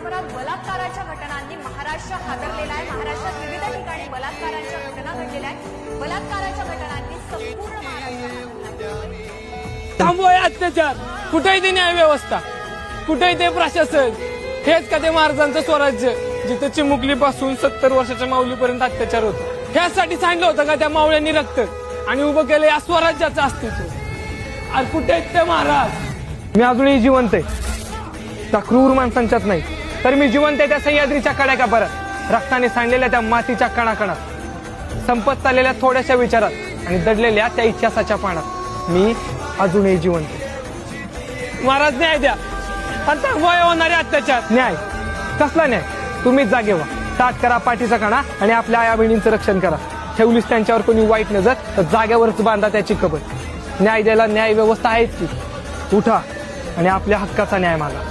देशभरात बलात्काराच्या घटनांनी महाराष्ट्र हादरलेला आहे। महाराष्ट्रात विविध ठिकाणी बलात्काराच्या घटना घडलेल्या आहेत। बलात्काराच्या घटनांनी संपूर्ण महाराष्ट्र थांबवाय अत्याचार, कुठेही ते न्याय व्यवस्था, कुठेही ते प्रशासन, हेच का ते महाराजांचं स्वराज्य जिथे चिमुकलीपासून 70 वर्षाच्या माऊलीपर्यंत अत्याचार होतो। ह्यासाठी सांगितलं होतं का त्या मावळ्यांनी रक्त आणि उभं केलं या स्वराज्याचं अस्तित्व। आणि कुठे आहेत ते महाराज? मी अजूनही जिवंत आहे, त्या क्रूर माणसांच्यात नाही, तर मी जिवंत आहे त्या सह्याद्रीच्या कड्या परत, रक्ताने सांडलेल्या त्या मातीच्या कणाकणात, संपत चाललेल्या थोड्याशा विचारात आणि दडलेल्या त्या इतिहासाच्या पाण्यात मी अजूनही जिवंत आहे। महाराज न्याय द्या, आता वय होणारे अत्याचार। न्याय कसला न्याय? तुम्हीच जागे व्हा, ताट करा पाठीचा कणा आणि आपल्या आया बहिणींचं रक्षण करा। ठेवलीस त्यांच्यावर कोणी वाईट नजर तर जाग्यावरच बांधा त्याची कबर। न्याय द्यायला न्याय व्यवस्था आहेच की, उठा आणि आपल्या हक्काचा न्याय मागा।